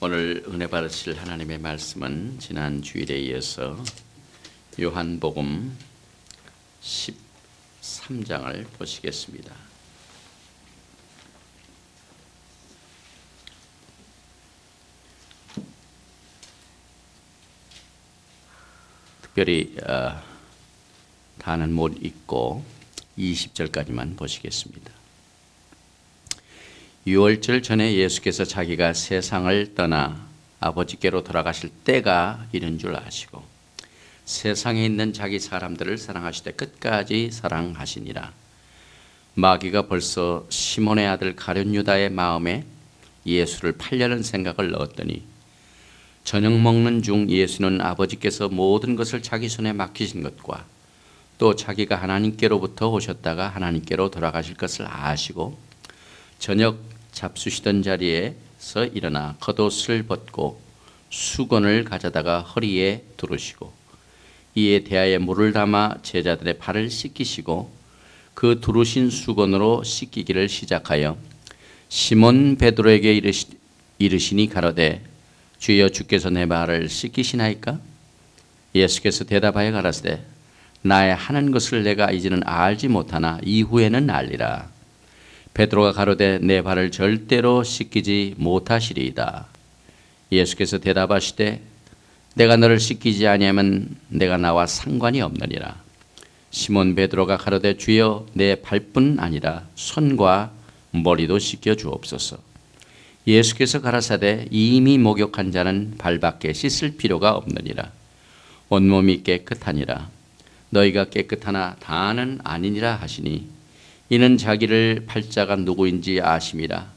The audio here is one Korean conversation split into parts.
오늘 은혜 받으실 하나님의 말씀은 지난 주일에 이어서 요한복음 13장을 보시겠습니다. 특별히 다는 못 읽고 20절까지만 보시겠습니다. 6월절 전에 예수께서 자기가 세상을 떠나 아버지께로 돌아가실 때가 이른 줄 아시고 세상에 있는 자기 사람들을 사랑하시되 끝까지 사랑하시니라. 마귀가 벌써 시몬의 아들 가룟 유다의 마음에 예수를 팔려는 생각을 넣었더니 저녁 먹는 중 예수는 아버지께서 모든 것을 자기 손에 맡기신 것과 또 자기가 하나님께로부터 오셨다가 하나님께로 돌아가실 것을 아시고 저녁 잡수시던 자리에서 일어나 겉옷을 벗고 수건을 가져다가 허리에 두르시고 이에 대하여 물을 담아 제자들의 발을 씻기시고 그 두르신 수건으로 씻기기를 시작하여 시몬 베드로에게 이르시니 가로되 주여 주께서 내 발을 씻기시나이까? 예수께서 대답하여 가라사대 나의 하는 것을 내가 이제는 알지 못하나 이후에는 알리라. 베드로가 가로되 내 발을 절대로 씻기지 못하시리이다. 예수께서 대답하시되 내가 너를 씻기지 아니하면 내가 나와 상관이 없느니라. 시몬 베드로가 가로되 주여 내 발뿐 아니라 손과 머리도 씻겨 주옵소서. 예수께서 가라사대 이미 목욕한 자는 발밖에 씻을 필요가 없느니라. 온몸이 깨끗하니라. 너희가 깨끗하나 다는 아니니라 하시니 이는 자기를 팔자가 누구인지 아심이라.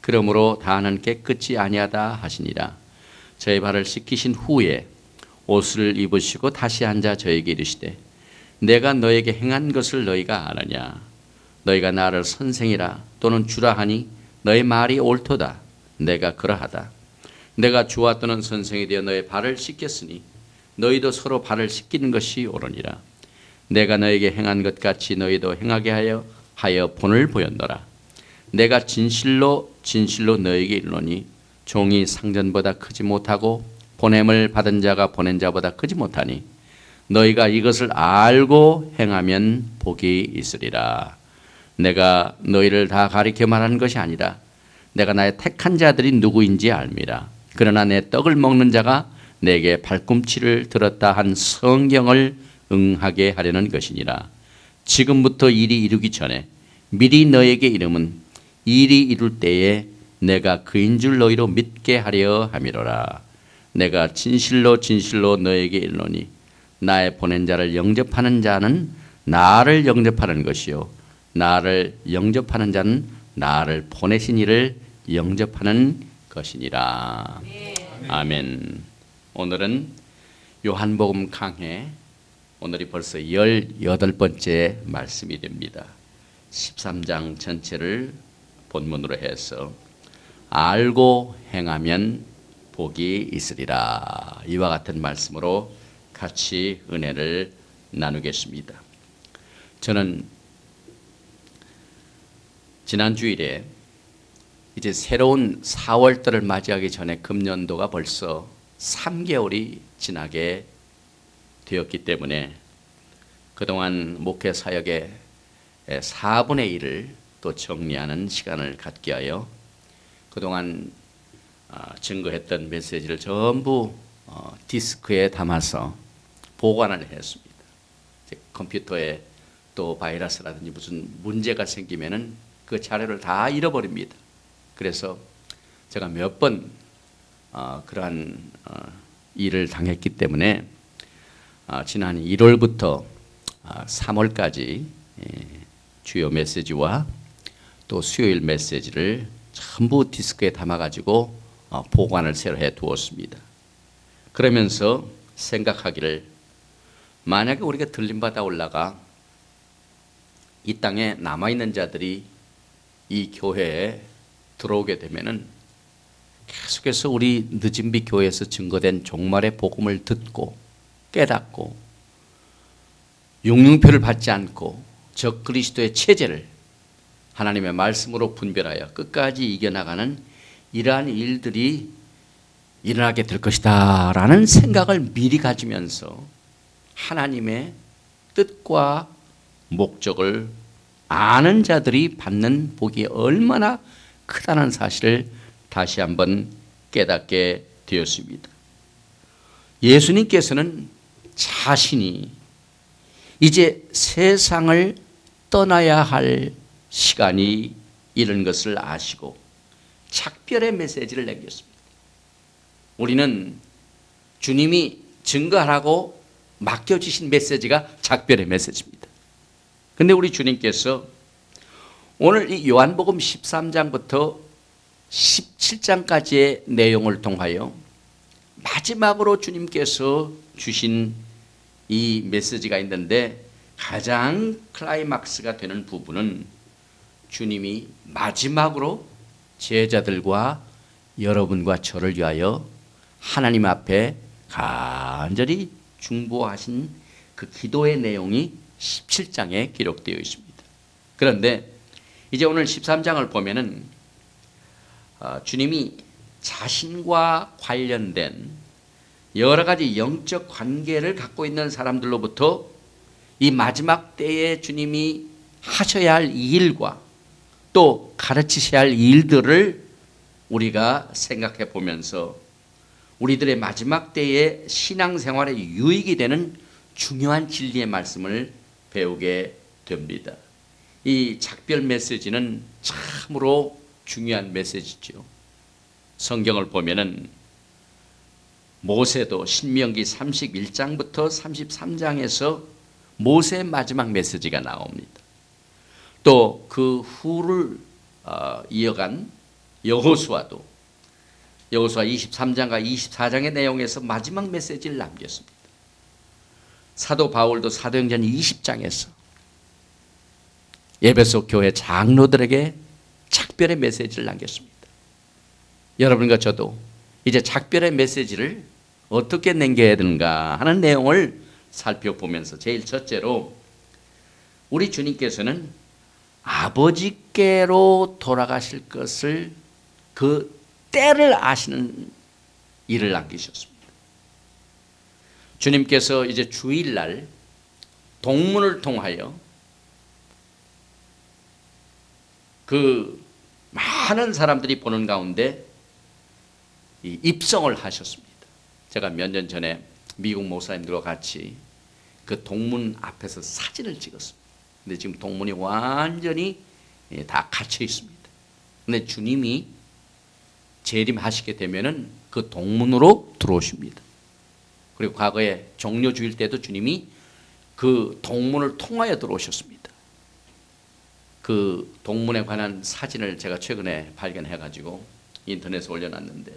그러므로 다는 깨끗이 아니하다 하시니라. 저의 발을 씻기신 후에 옷을 입으시고 다시 앉아 저에게 이르시되 내가 너에게 행한 것을 너희가 아느냐? 너희가 나를 선생이라 또는 주라 하니 너의 말이 옳도다. 내가 그러하다. 내가 주와 또는 선생이 되어 너의 발을 씻겼으니 너희도 서로 발을 씻기는 것이 옳으니라. 내가 너에게 행한 것 같이 너희도 행하게 하여 본을 보였노라. 내가 진실로 너에게 이르노니 종이 상전보다 크지 못하고 보냄을 받은 자가 보낸 자보다 크지 못하니 너희가 이것을 알고 행하면 복이 있으리라. 내가 너희를 다 가리켜 말하는 것이 아니라 내가 나의 택한 자들이 누구인지 알미라. 그러나 내 떡을 먹는 자가 내게 발꿈치를 들었다 한 성경을 응하게 하려는 것이니라. 지금부터 일이 이루기 전에 미리 너에게 이름은 일이 이룰 때에 내가 그인 줄 너희로 믿게 하려 함이로라. 내가 진실로 너에게 이르노니 나의 보낸 자를 영접하는 자는 나를 영접하는 것이요 나를 영접하는 자는 나를 보내신 이를 영접하는 것이니라. 아멘. 오늘은 요한복음 강해 오늘이 벌써 18번째 말씀이 됩니다. 13장 전체를 본문으로 해서 알고 행하면 복이 있으리라. 이와 같은 말씀으로 같이 은혜를 나누겠습니다. 저는 지난 주일에 이제 새로운 4월달을 맞이하기 전에 금년도가 벌써 3개월이 지나게 되었기 때문에 그동안 목회 사역의 4분의 1을 또 정리하는 시간을 갖게 하여 그동안 증거했던 메시지를 전부 디스크에 담아서 보관을 했습니다. 컴퓨터에 또 바이러스라든지 무슨 문제가 생기면은 그 자료를 다 잃어버립니다. 그래서 제가 몇 번 그러한 일을 당했기 때문에 지난 1월부터 3월까지 주요 메시지와 또 수요일 메시지를 전부 디스크에 담아가지고 보관을 새로 해 두었습니다. 그러면서 생각하기를 만약에 우리가 들림받아 올라가 이 땅에 남아있는 자들이 이 교회에 들어오게 되면은 계속해서 우리 늦은비 교회에서 증거된 종말의 복음을 듣고 깨닫고 용융표를 받지 않고 적 그리스도의 체제를 하나님의 말씀으로 분별하여 끝까지 이겨나가는 이러한 일들이 일어나게 될 것이다 라는 생각을 미리 가지면서 하나님의 뜻과 목적을 아는 자들이 받는 복이 얼마나 크다는 사실을 다시 한번 깨닫게 되었습니다. 예수님께서는 자신이 이제 세상을 떠나야 할 시간이 이른 것을 아시고 작별의 메시지를 남겼습니다. 우리는 주님이 증거하라고 맡겨주신 메시지가 작별의 메시지입니다. 그런데 우리 주님께서 오늘 이 요한복음 13장부터 17장까지의 내용을 통하여 마지막으로 주님께서 주신 이 메시지가 있는데 가장 클라이막스가 되는 부분은 주님이 마지막으로 제자들과 여러분과 저를 위하여 하나님 앞에 간절히 중보하신 그 기도의 내용이 17장에 기록되어 있습니다. 그런데 이제 오늘 13장을 보면은 주님이 자신과 관련된 여러 가지 영적 관계를 갖고 있는 사람들로부터 이 마지막 때에 주님이 하셔야 할 일과 또 가르치셔야 할 일들을 우리가 생각해 보면서 우리들의 마지막 때의 신앙생활에 유익이 되는 중요한 진리의 말씀을 배우게 됩니다. 이 작별 메시지는 참으로 중요한 메시지죠. 성경을 보면은 모세도 신명기 31장부터 33장에서 모세의 마지막 메시지가 나옵니다. 또 그 후를 이어간 여호수아도 여호수아 23장과 24장의 내용에서 마지막 메시지를 남겼습니다. 사도 바울도 사도행전 20장에서 에베소 교회 장로들에게 작별의 메시지를 남겼습니다. 여러분과 저도 이제 작별의 메시지를 어떻게 남겨야 되는가 하는 내용을 살펴보면서 제일 첫째로 우리 주님께서는 아버지께로 돌아가실 것을 그 때를 아시는 일을 남기셨습니다. 주님께서 이제 주일날 동문을 통하여 그 많은 사람들이 보는 가운데 입성을 하셨습니다. 제가 몇 년 전에 미국 목사님들과 같이 그 동문 앞에서 사진을 찍었습니다. 근데 지금 동문이 완전히 다 갇혀 있습니다. 근데 주님이 재림하시게 되면은 그 동문으로 들어오십니다. 그리고 과거에 종려 주일 때도 주님이 그 동문을 통하여 들어오셨습니다. 그 동문에 관한 사진을 제가 최근에 발견해가지고 인터넷에 올려놨는데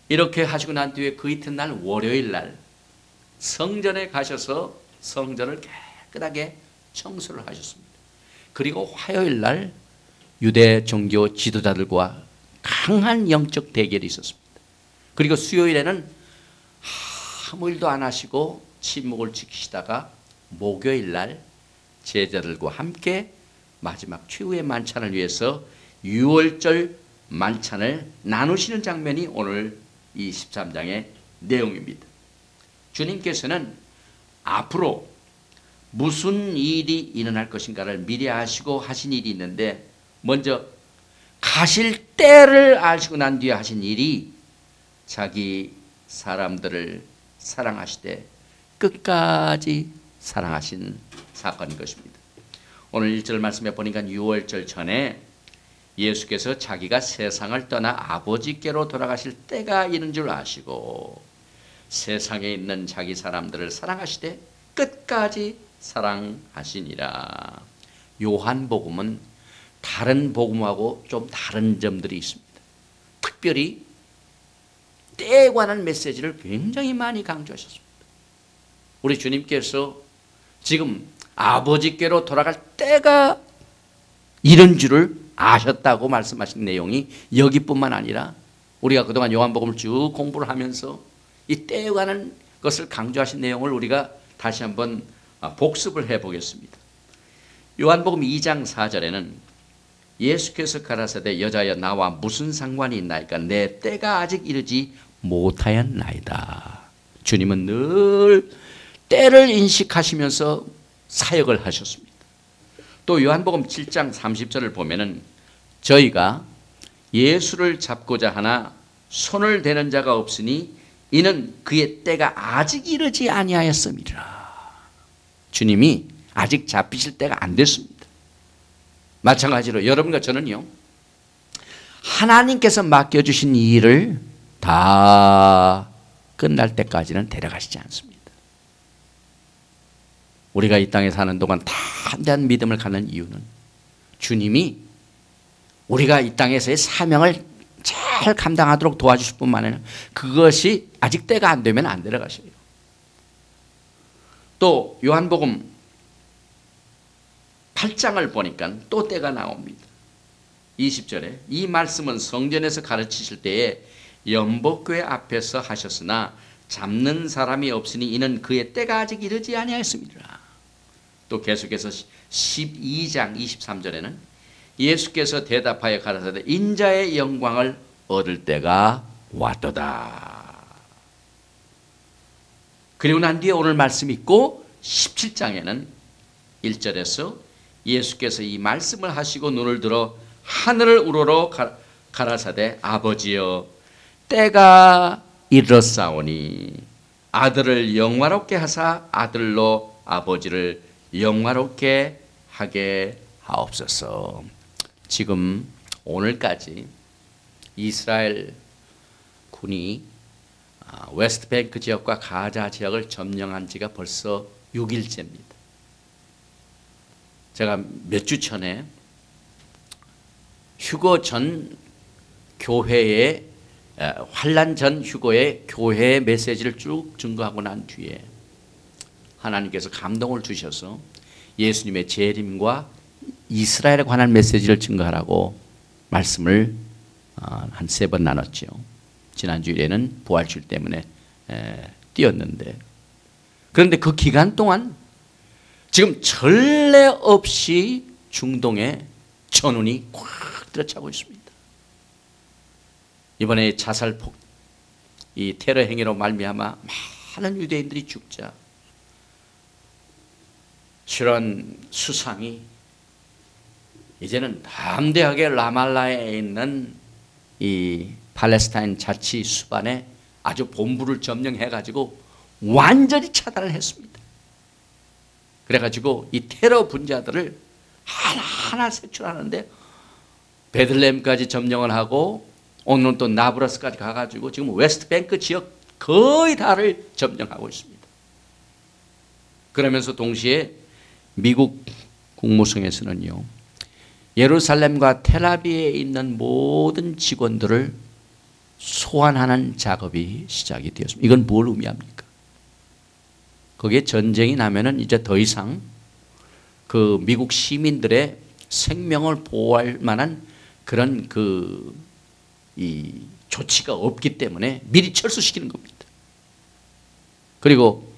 이렇게 하시고 난 뒤에 그 이튿날 월요일 날 성전에 가셔서 성전을 깨끗하게 청소를 하셨습니다. 그리고 화요일 날 유대 종교 지도자들과 강한 영적 대결이 있었습니다. 그리고 수요일에는 아무 일도 안 하시고 침묵을 지키시다가 목요일 날 제자들과 함께 마지막 최후의 만찬을 위해서 유월절 만찬을 나누시는 장면이 오늘 이 13장의 내용입니다. 주님께서는 앞으로 무슨 일이 일어날 것인가를 미리 아시고 하신 일이 있는데 먼저 가실 때를 아시고 난 뒤에 하신 일이 자기 사람들을 사랑하시되 끝까지 사랑하신 사건인 것입니다. 오늘 1절 말씀에 보니까 유월절 전에 예수께서 자기가 세상을 떠나 아버지께로 돌아가실 때가 이른 줄 아시고 세상에 있는 자기 사람들을 사랑하시되 끝까지 사랑하시니라. 요한복음은 다른 복음하고 좀 다른 점들이 있습니다. 특별히 때에 관한 메시지를 굉장히 많이 강조하셨습니다. 우리 주님께서 지금 아버지께로 돌아갈 때가 이런 줄을 아셨다고 말씀하신 내용이 여기뿐만 아니라 우리가 그동안 요한복음을 쭉 공부를 하면서 이 때에 관한 것을 강조하신 내용을 우리가 다시 한번 복습을 해보겠습니다. 요한복음 2장 4절에는 예수께서 가라사대 여자여 나와 무슨 상관이 있나이까 내 때가 아직 이르지 못하였나이다. 주님은 늘 때를 인식하시면서 사역을 하셨습니다. 또 요한복음 7장 30절을 보면은 저희가 예수를 잡고자 하나 손을 대는 자가 없으니 이는 그의 때가 아직 이르지 아니하였음이라. 주님이 아직 잡히실 때가 안 됐습니다. 마찬가지로 여러분과 저는요, 하나님께서 맡겨주신 이 일을 다 끝날 때까지는 데려가시지 않습니다. 우리가 이 땅에 사는 동안 담대한 믿음을 갖는 이유는 주님이 우리가 이 땅에서의 사명을 잘 감당하도록 도와주실 뿐만 아니라 그것이 아직 때가 안 되면 안 데려가셔요. 또 요한복음 8장을 보니까 또 때가 나옵니다. 20절에 이 말씀은 성전에서 가르치실 때에 연복교회 앞에서 하셨으나 잡는 사람이 없으니 이는 그의 때가 아직 이르지 아니하였습니다. 또 계속해서 12장 23절에는 예수께서 대답하여 가라사대 인자의 영광을 얻을 때가 왔도다. 그리고 난 뒤에 오늘 말씀 있고 17장에는 1절에서 예수께서 이 말씀을 하시고 눈을 들어 하늘을 우러러 가라사대 아버지여 때가 이르렀사오니 아들을 영화롭게 하사 아들로 아버지를 영화롭게 하게 하옵소서. 지금 오늘까지 이스라엘 군이 웨스트뱅크 지역과 가자 지역을 점령한 지가 벌써 6일째입니다. 제가 몇 주 전에 휴거 전 교회의 환란 전 휴거의 교회의 메시지를 쭉 증거하고 난 뒤에 하나님께서 감동을 주셔서 예수님의 재림과 이스라엘에 관한 메시지를 증거하라고 말씀을 한 3번 나눴죠. 지난 주일에는 부활주일 때문에 뛰었는데, 그런데 그 기간 동안 지금 전례 없이 중동에 전운이 꽉 들어차고 있습니다. 이번에 자살폭, 이 테러 행위로 말미암아 많은 유대인들이 죽자 이런 수상이 이제는 담대하게 라말라에 있는 이 팔레스타인 자치 수반에 아주 본부를 점령해 가지고 완전히 차단을 했습니다. 그래가지고 이 테러 분자들을 하나하나 색출하는데 베들레헴까지 점령을 하고 오늘은 또 나브라스까지 가가지고 지금 웨스트뱅크 지역 거의 다를 점령하고 있습니다. 그러면서 동시에 미국 국무성에서는요, 예루살렘과 텔아비브에 있는 모든 직원들을 소환하는 작업이 시작이 되었습니다. 이건 뭘 의미합니까? 거기에 전쟁이 나면은 이제 더 이상 그 미국 시민들의 생명을 보호할 만한 그런 이 조치가 없기 때문에 미리 철수시키는 겁니다. 그리고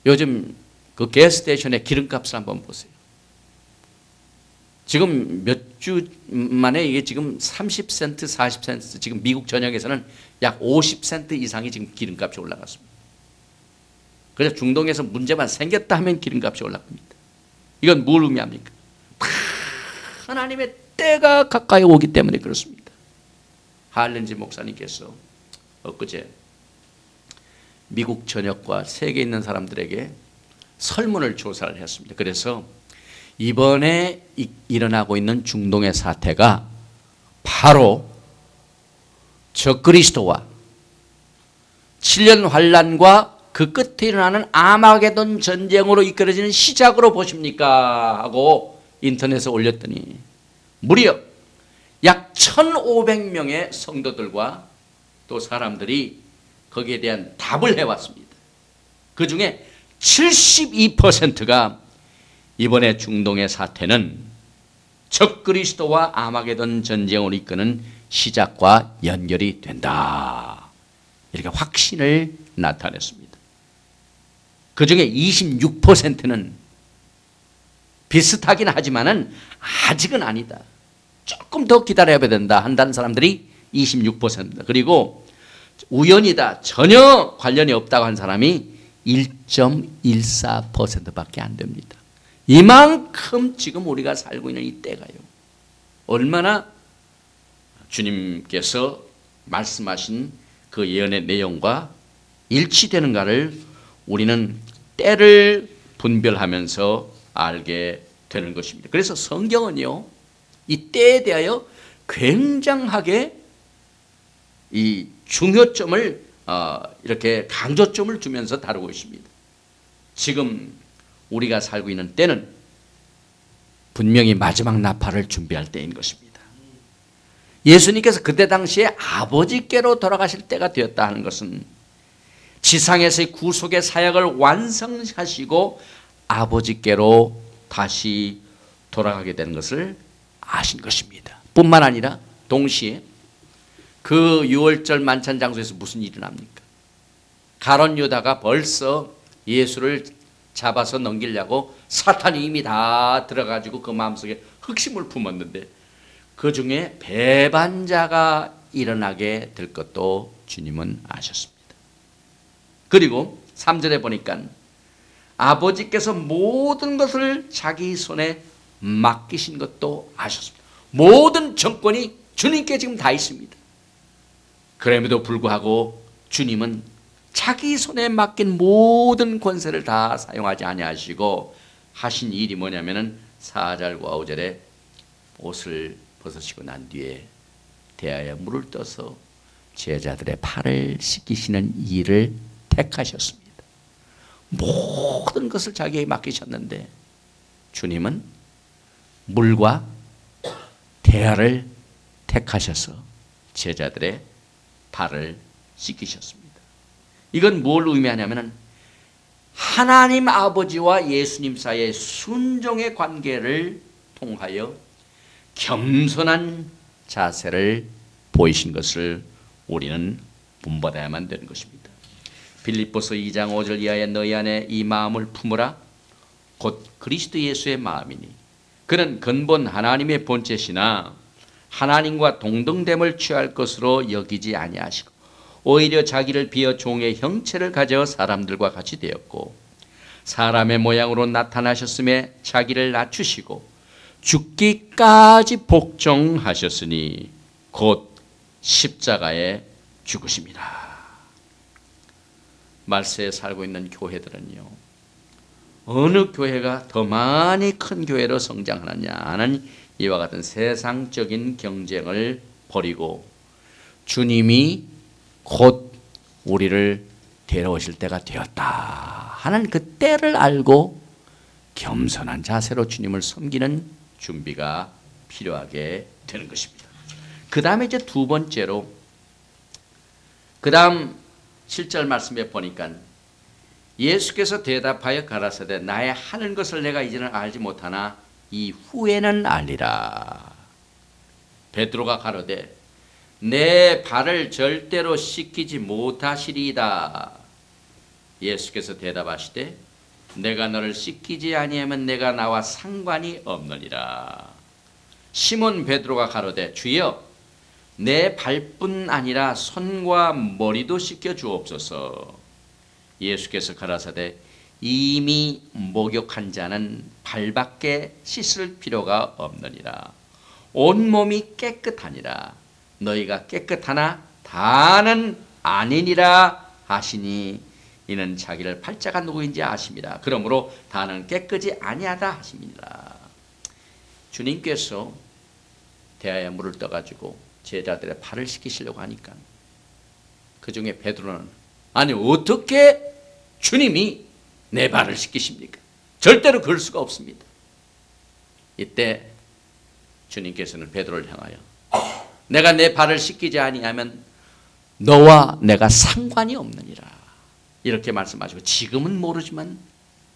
요즘 그 가스스테이션의 기름값을 한번 보세요. 지금 몇 주 만에 이게 지금 30센트, 40센트, 지금 미국 전역에서는 약 50센트 이상이 지금 기름값이 올라갔습니다. 그래서 중동에서 문제만 생겼다 하면 기름값이 올라갑니다. 이건 뭘 의미합니까? 하나님의 때가 가까이 오기 때문에 그렇습니다. 할렌지 목사님께서 엊그제 미국 전역과 세계에 있는 사람들에게 설문을 조사를 했습니다. 그래서 이번에 일어나고 있는 중동의 사태가 바로 적그리스도와 7년 환란과 그 끝에 일어나는 아마게돈 전쟁으로 이끌어지는 시작으로 보십니까? 하고 인터넷에 올렸더니 무려 약 1,500명의 성도들과 또 사람들이 거기에 대한 답을 해왔습니다. 그 중에 72%가 이번에 중동의 사태는 적그리스도와 아마게돈 전쟁으로 이끄는 시작과 연결이 된다, 이렇게 확신을 나타냈습니다. 그 중에 26%는 비슷하긴 하지만은 아직은 아니다, 조금 더 기다려야 된다 한다는 사람들이 26%입니다. 그리고 우연이다, 전혀 관련이 없다고 한 사람이 1.14%밖에 안 됩니다. 이만큼 지금 우리가 살고 있는 이 때가요, 얼마나 주님께서 말씀하신 그 예언의 내용과 일치되는가를 우리는 때를 분별하면서 알게 되는 것입니다. 그래서 성경은요, 이 때에 대하여 굉장하게 이 중요점을 이렇게 강조점을 주면서 다루고 있습니다. 지금 우리가 살고 있는 때는 분명히 마지막 나팔을 준비할 때인 것입니다. 예수님께서 그때 당시에 아버지께로 돌아가실 때가 되었다 하는 것은 지상에서의 구속의 사역을 완성하시고 아버지께로 다시 돌아가게 되는 것을 아신 것입니다. 뿐만 아니라 동시에 그 6월절 만찬 장소에서 무슨 일이 납니까? 가룟 유다가 벌써 예수를 잡아서 넘기려고 사탄이 이미 다 들어가지고 그 마음속에 흑심을 품었는데 그 중에 배반자가 일어나게 될 것도 주님은 아셨습니다. 그리고 3절에 보니까 아버지께서 모든 것을 자기 손에 맡기신 것도 아셨습니다. 모든 정권이 주님께 지금 다 있습니다. 그럼에도 불구하고 주님은 자기 손에 맡긴 모든 권세를 다 사용하지 아니하시고 하신 일이 뭐냐면은 4절과 5절에 옷을 벗으시고 난 뒤에 대하여 물을 떠서 제자들의 발을 씻기시는 일을 택하셨습니다. 모든 것을 자기에게 맡기셨는데 주님은 물과 대야를 택하셔서 제자들의 발을 씻기셨습니다. 이건 뭘 의미하냐면 하나님 아버지와 예수님 사이의 순종의 관계를 통하여 겸손한 자세를 보이신 것을 우리는 본받아야만 되는 것입니다. 빌립보서 2장 5절 이하에 너희 안에 이 마음을 품으라 곧 그리스도 예수의 마음이니 그는 근본 하나님의 본체시나 하나님과 동등됨을 취할 것으로 여기지 아니하시고 오히려 자기를 비어 종의 형체를 가져 사람들과 같이 되었고 사람의 모양으로 나타나셨음에 자기를 낮추시고 죽기까지 복종하셨으니 곧 십자가에 죽으심이라. 말세에 살고 있는 교회들은요, 어느 교회가 더 많이 큰 교회로 성장하느냐 하는 이와 같은 세상적인 경쟁을 벌이고 주님이 곧 우리를 데려오실 때가 되었다 하는 그 때를 알고 겸손한 자세로 주님을 섬기는 준비가 필요하게 되는 것입니다. 그 다음에 이제 두 번째로, 그 다음 7절 말씀에 보니까 예수께서 대답하여 가라사대 나의 하는 것을 내가 이제는 알지 못하나 이후에는 알리라. 베드로가 가로되 내 발을 절대로 씻기지 못하시리이다. 예수께서 대답하시되 내가 너를 씻기지 아니하면 내가 나와 상관이 없느니라. 시몬 베드로가 가로되 주여 내 발뿐 아니라 손과 머리도 씻겨 주옵소서. 예수께서 가라사대 이미 목욕한 자는 발밖에 씻을 필요가 없느니라. 온몸이 깨끗하니라. 너희가 깨끗하나 다는 아니니라 하시니 이는 자기를 팔자가 누구인지 아심이라. 그러므로 다는 깨끗이 아니하다 하심이니라. 주님께서 대하여 물을 떠가지고 제자들의 발을 씻기시려고 하니까 그 중에 베드로는 아니 어떻게 주님이 내 발을 씻기십니까? 절대로 그럴 수가 없습니다. 이때 주님께서는 베드로를 향하여 내가 내 발을 씻기지 아니하면 너와 내가 상관이 없느니라 이렇게 말씀하시고 지금은 모르지만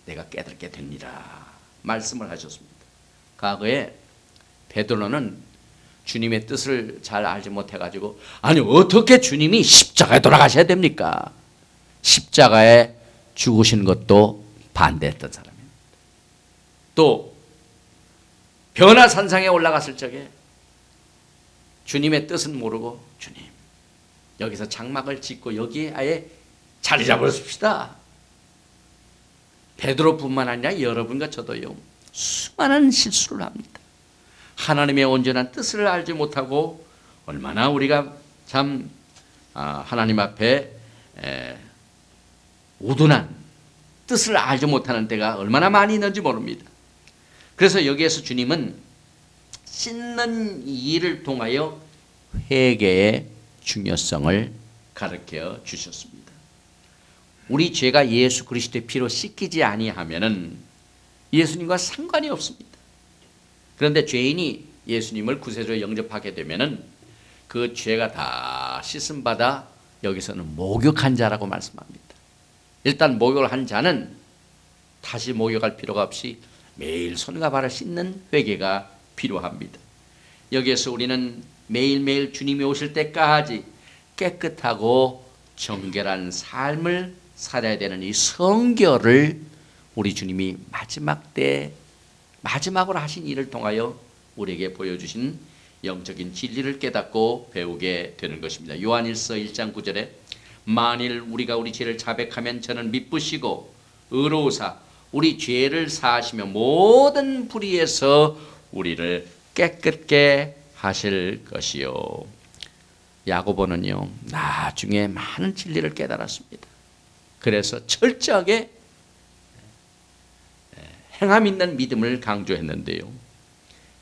내가 깨닫게 됩니다 말씀을 하셨습니다. 과거에 베드로는 주님의 뜻을 잘 알지 못해가지고 아니 어떻게 주님이 십자가에 돌아가셔야 됩니까? 십자가에 죽으신 것도 반대했던 사람입니다. 또 변화산상에 올라갔을 적에 주님의 뜻은 모르고 주님 여기서 장막을 짓고 여기에 아예 자리 잡으십시다. 베드로뿐만 아니라 여러분과 저도요, 수많은 실수를 합니다. 하나님의 온전한 뜻을 알지 못하고 얼마나 우리가 참 하나님 앞에 우둔한 뜻을 알지 못하는 때가 얼마나 많이 있는지 모릅니다. 그래서 여기에서 주님은 씻는 일을 통하여 회개의 중요성을 가르쳐 주셨습니다. 우리 죄가 예수 그리스도의 피로 씻기지 아니하면은 예수님과 상관이 없습니다. 그런데 죄인이 예수님을 구세주로 영접하게 되면은 그 죄가 다 씻음 받아 여기서는 목욕한 자라고 말씀합니다. 일단 목욕을 한 자는 다시 목욕할 필요가 없이 매일 손과 발을 씻는 회개가 필요합니다. 여기에서 우리는 매일매일 주님이 오실 때까지 깨끗하고 정결한 삶을 살아야 되는 이 성결을 우리 주님이 마지막 때 마지막으로 하신 일을 통하여 우리에게 보여주신 영적인 진리를 깨닫고 배우게 되는 것입니다. 요한일서 1장 9절에 만일 우리가 우리 죄를 자백하면 저는 미쁘시고 의로우사 우리 죄를 사하시며 모든 불의에서 우리를 깨끗게 하실 것이요. 야고보는요, 나중에 많은 진리를 깨달았습니다. 그래서 철저하게 행함 있는 믿음을 강조했는데요.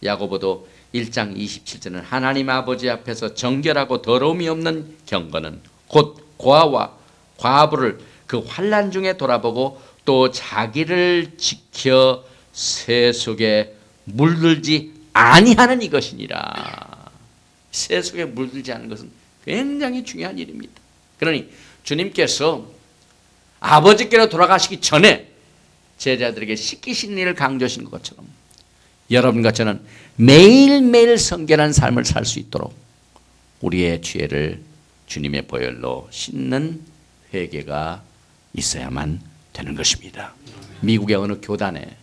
야고보도 1장 27절은 하나님 아버지 앞에서 정결하고 더러움이 없는 경건은 곧 고아와 과부를 그 환난 중에 돌아보고 또 자기를 지켜 세속에 물들지 아니하는 이것이니라. 세속에 물들지 않는 것은 굉장히 중요한 일입니다. 그러니 주님께서 아버지께로 돌아가시기 전에 제자들에게 씻기신 일을 강조하신 것처럼 여러분과 저는 매일매일 성결한 삶을 살 수 있도록 우리의 죄를 주님의 보혈로 씻는 회개가 있어야만 되는 것입니다. 미국의 어느 교단에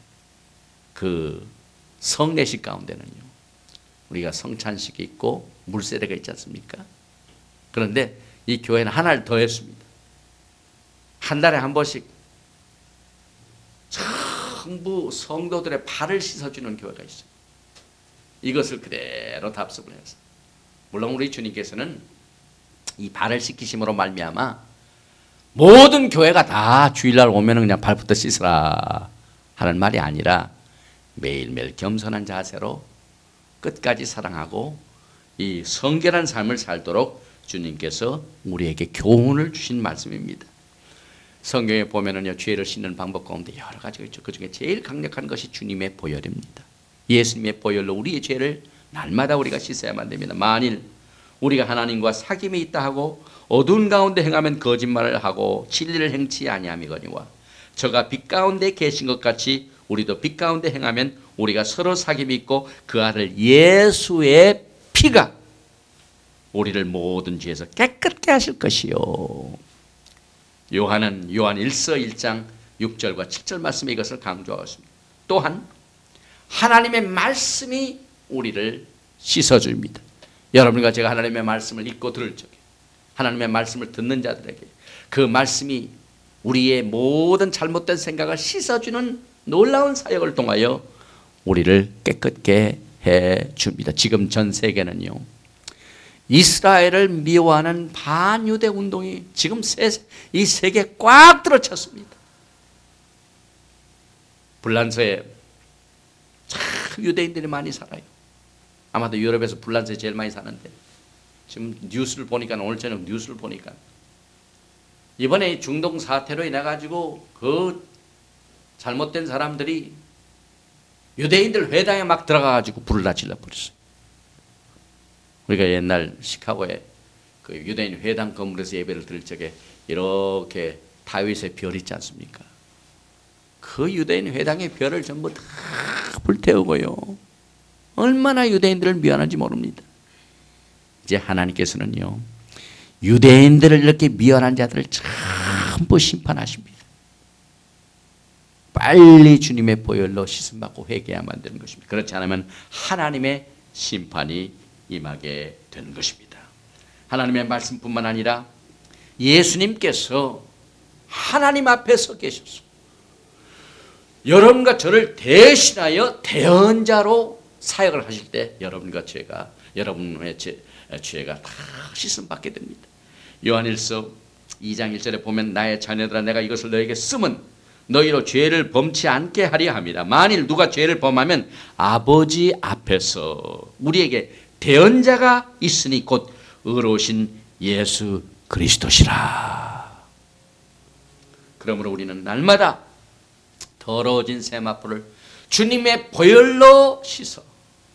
그 성례식 가운데는요, 우리가 성찬식이 있고 물세례가 있지 않습니까? 그런데 이 교회는 하나를 더 했습니다. 한 달에 한 번씩 전부 성도들의 발을 씻어주는 교회가 있어요. 이것을 그대로 답습을 해서, 물론 우리 주님께서는 이 발을 씻기심으로 말미암아 모든 교회가 다 주일날 오면 그냥 발부터 씻으라 하는 말이 아니라 매일매일 겸손한 자세로 끝까지 사랑하고 이 성결한 삶을 살도록 주님께서 우리에게 교훈을 주신 말씀입니다. 성경에 보면은요, 죄를 씻는 방법 가운데 여러 가지가 있죠. 그 중에 제일 강력한 것이 주님의 보혈입니다. 예수님의 보혈로 우리의 죄를 날마다 우리가 씻어야만 됩니다. 만일 우리가 하나님과 사귐이 있다 하고 어두운 가운데 행하면 거짓말을 하고 진리를 행치 아니함이거니와 저가 빛 가운데 계신 것 같이 우리도 빛 가운데 행하면 우리가 서로 사귐이 있고 그 아들 예수의 피가 우리를 모든 죄에서 깨끗게 하실 것이요. 요한은 요한 1서 1장 6절과 7절 말씀에 이것을 강조하고 있습니다. 또한 하나님의 말씀이 우리를 씻어줍니다. 여러분과 제가 하나님의 말씀을 읽고 들을 적에 하나님의 말씀을 듣는 자들에게 그 말씀이 우리의 모든 잘못된 생각을 씻어주는 놀라운 사역을 통하여 우리를 깨끗게 해줍니다. 지금 전 세계는요, 이스라엘을 미워하는 반유대 운동이 지금 이 세계에 꽉 들어찼습니다. 불란서에 참 유대인들이 많이 살아요. 아마도 유럽에서 불란서에 제일 많이 사는데 지금 뉴스를 보니까, 오늘 저녁 뉴스를 보니까 이번에 중동 사태로 인해 가지고 그 잘못된 사람들이 유대인들 회당에 막 들어가 가지고 불을 다 질러 버렸어요. 우리가 옛날 시카고에 그 유대인 회당 건물에서 예배를 드릴 적에 이렇게 다윗의 별 있지 않습니까? 그 유대인 회당의 별을 전부 다 불태우고요. 얼마나 유대인들을 미워하는지 모릅니다. 이제 하나님께서는요, 유대인들을 이렇게 미워하는 자들을 전부 심판하십니다. 빨리 주님의 보혈로 씻음받고 회개해야만 되는 것입니다. 그렇지 않으면 하나님의 심판이 임하게 되는 것입니다. 하나님의 말씀뿐만 아니라 예수님께서 하나님 앞에 서 계셔서 여러분과 저를 대신하여 대언자로 사역을 하실 때 여러분의 죄가 다 씻음 받게 됩니다. 요한일서 2장 1절에 보면 나의 자녀들아 내가 이것을 너에게 쓰면 너희로 죄를 범치 않게 하려 합니다. 만일 누가 죄를 범하면 아버지 앞에서 우리에게 대언자가 있으니 곧 의로우신 예수 그리스도시라. 그러므로 우리는 날마다 더러워진 세마포를 주님의 보혈로 씻어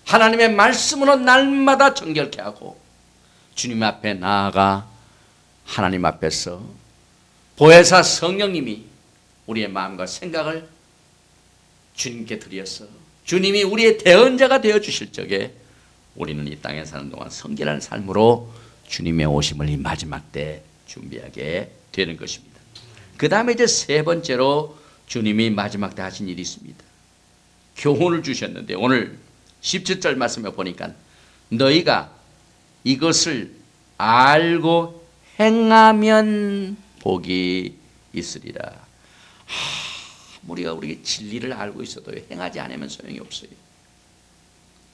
하나님의 말씀으로 날마다 정결케 하고 주님 앞에 나아가 하나님 앞에서 보혜사 성령님이 우리의 마음과 생각을 주님께 드려서 주님이 우리의 대언자가 되어 주실 적에 우리는 이 땅에 사는 동안 성결한 삶으로 주님의 오심을 이 마지막 때 준비하게 되는 것입니다. 그 다음에 이제 세 번째로 주님이 마지막 때 하신 일이 있습니다. 교훈을 주셨는데 오늘 17절 말씀에 보니까 너희가 이것을 알고 행하면 복이 있으리라. 우리가 진리를 알고 있어도 행하지 않으면 소용이 없어요.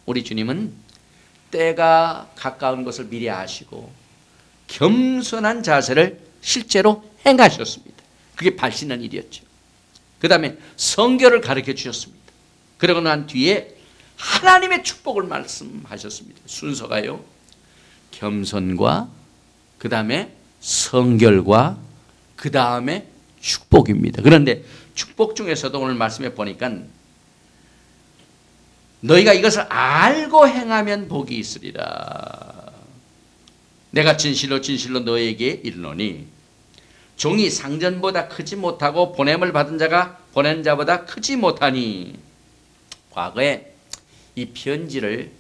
우리 주님은 때가 가까운 것을 미리 아시고 겸손한 자세를 실제로 행하셨습니다. 그게 발신한 일이었죠. 그 다음에 성결을 가르쳐 주셨습니다. 그러고 난 뒤에 하나님의 축복을 말씀하셨습니다. 순서가요, 겸손과 그 다음에 성결과 그 다음에 축복입니다. 그런데 축복 중에서도 오늘 말씀해 보니까 너희가 이것을 알고 행하면 복이 있으리라. 내가 진실로 진실로 너희에게 이르노니 종이 상전보다 크지 못하고 보냄을 받은 자가 보낸 자보다 크지 못하니. 과거에 이 편지를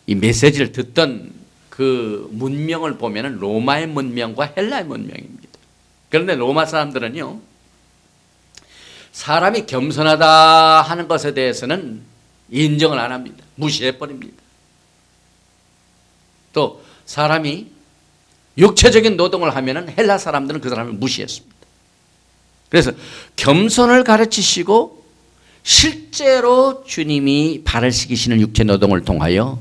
이 메시지를 듣던 그 문명을 보면은 로마의 문명과 헬라의 문명입니다. 그런데 로마 사람들은요, 사람이 겸손하다 하는 것에 대해서는 인정을 안 합니다. 무시해 버립니다. 또 사람이 육체적인 노동을 하면은 헬라 사람들은 그 사람을 무시했습니다. 그래서 겸손을 가르치시고 실제로 주님이 발을 시키시는 육체 노동을 통하여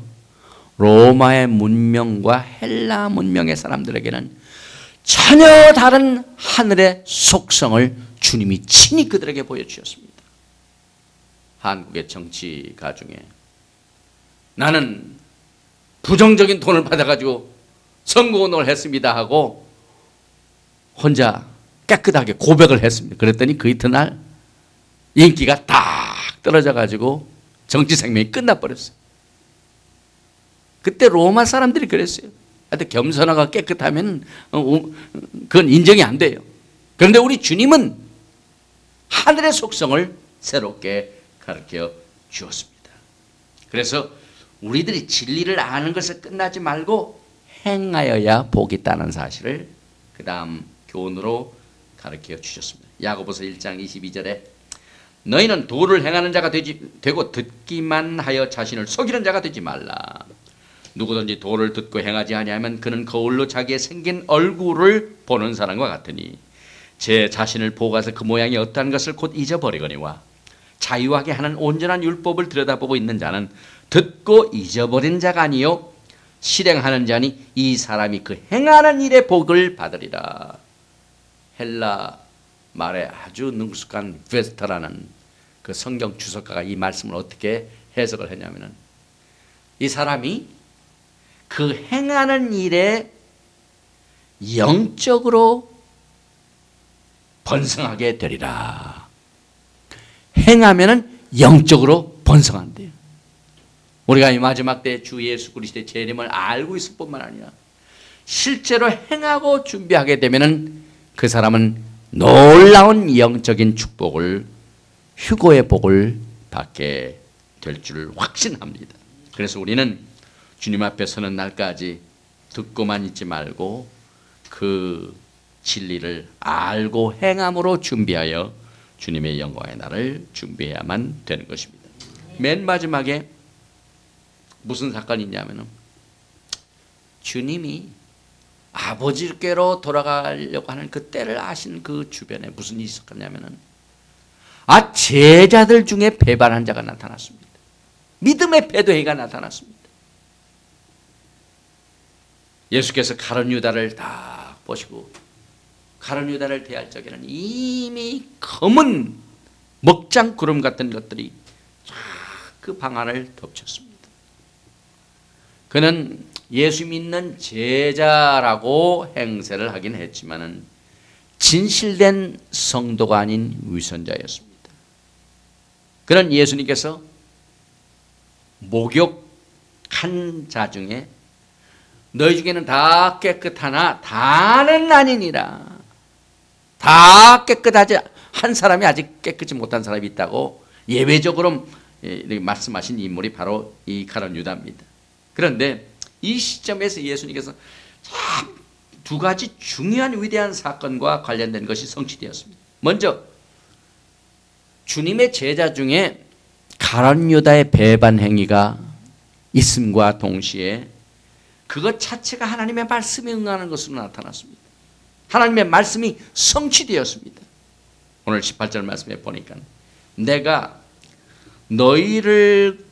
로마의 문명과 헬라 문명의 사람들에게는 전혀 다른 하늘의 속성을 주님이 친히 그들에게 보여주셨습니다. 한국의 정치가 중에 나는 부정적인 돈을 받아가지고 선거운동을 했습니다 하고 혼자 깨끗하게 고백을 했습니다. 그랬더니 그 이튿날 인기가 딱 떨어져가지고 정치 생명이 끝나버렸어요. 그때 로마 사람들이 그랬어요. 하여튼 겸손하고 깨끗하면 그건 인정이 안 돼요. 그런데 우리 주님은 하늘의 속성을 새롭게 가르쳐 주었습니다. 그래서 우리들이 진리를 아는 것에 끝나지 말고 행하여야 복이 있다는 사실을 그 다음 교훈으로 가르쳐 주셨습니다. 야고보서 1장 22절에 너희는 도를 행하는 자가 되고 듣기만 하여 자신을 속이는 자가 되지 말라. 누구든지 도를 듣고 행하지 아니하면 그는 거울로 자기의 생긴 얼굴을 보는 사람과 같으니 제 자신을 보고 가서 그 모양이 어떠한 것을 곧 잊어버리거니와 자유하게 하는 온전한 율법을 들여다보고 있는 자는 듣고 잊어버린 자가 아니요 실행하는 자니 이 사람이 그 행하는 일의 복을 받으리라. 헬라 말에 아주 능숙한 베스터라는 그 성경 주석가가 이 말씀을 어떻게 해석을 했냐면은 이 사람이 그 행하는 일에 영적으로 번성하게 되리라. 행하면은 영적으로 번성한대요. 우리가 이 마지막 때 주 예수 그리스도의 재림을 알고 있을 뿐만 아니라 실제로 행하고 준비하게 되면은 그 사람은 놀라운 영적인 축복을, 휴거의 복을 받게 될 줄 확신합니다. 그래서 우리는 주님 앞에 서는 날까지 듣고만 있지 말고 그 진리를 알고 행함으로 준비하여 주님의 영광의 날을 준비해야만 되는 것입니다. 맨 마지막에 무슨 사건이 있냐면은 주님이 아버지께로 돌아가려고 하는 그 때를 아신 그 주변에 무슨 일이 있었냐면은 제자들 중에 배반한 자가 나타났습니다. 믿음의 배도회가 나타났습니다. 예수께서 가룟 유다를 딱 보시고 가룟 유다를 대할 적에는 이미 검은 먹장 구름 같은 것들이 그 방 안을 덮쳤습니다. 그는 예수 믿는 제자라고 행세를 하긴 했지만은 진실된 성도가 아닌 위선자였습니다. 그는 예수님께서 목욕한 자 중에 너희 중에는 다 깨끗하나 다는 아니니라. 다 깨끗하지 한 사람이 아직 깨끗이 못한 사람이 있다고 예외적으로 말씀하신 인물이 바로 이 가룟 유다입니다. 그런데 이 시점에서 예수님께서 두 가지 중요한 위대한 사건과 관련된 것이 성취되었습니다. 먼저 주님의 제자 중에 가룟 유다의 배반 행위가 있음과 동시에 그것 자체가 하나님의 말씀에 응하는 것으로 나타났습니다. 하나님의 말씀이 성취되었습니다. 오늘 18절 말씀에 보니까 내가 너희를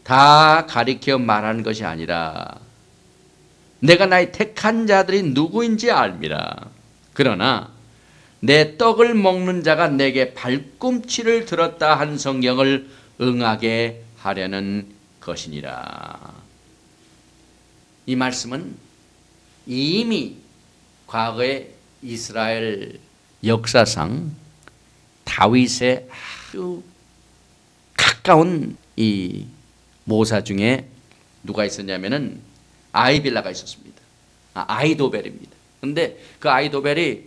다 가리켜 말하는 것이 아니라 내가 나의 택한 자들이 누구인지 알미라. 그러나 내 떡을 먹는 자가 내게 발꿈치를 들었다 한 성경을 응하게 하려는 것이니라. 이 말씀은 이미 과거의 이스라엘 역사상 다윗의 아주 가까운 이 모사 중에 누가 있었냐면은 아이빌라가 있었습니다. 아이도벨입니다. 그런데 그 아이도벨이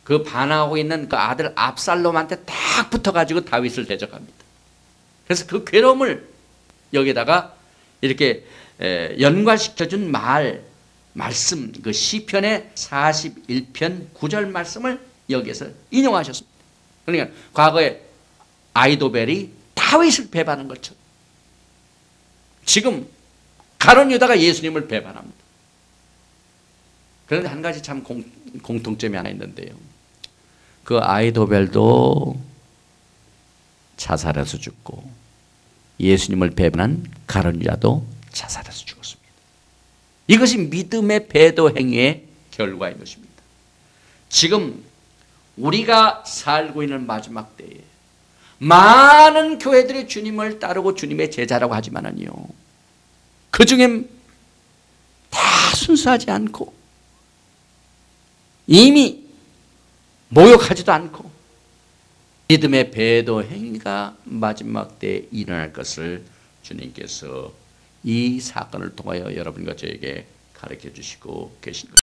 그 반하고 있는 그 아들 압살롬한테 딱 붙어가지고 다윗을 대적합니다. 그래서 그 괴로움을 여기다가 이렇게 연관시켜준 말씀, 그 시편의 41편 9절 말씀을 여기에서 인용하셨습니다. 그러니까 과거에 아이도벨이 다윗을 배반한 것처럼 지금 가룟 유다가 예수님을 배반합니다. 그런데 한 가지 참 공통점이 하나 있는데요. 그 아이도벨도 자살해서 죽고 예수님을 배반한 가룟 유다도 자살해서 죽었습니다. 이것이 믿음의 배도 행위의 결과인 것입니다. 지금 우리가 살고 있는 마지막 때에 많은 교회들이 주님을 따르고 주님의 제자라고 하지만은요, 그 중에 다 순수하지 않고 이미 모욕하지도 않고 믿음의 배도 행위가 마지막 때에 일어날 것을 주님께서 이 사건을 통하여 여러분과 저에게 가르쳐 주시고 계신 것입니다.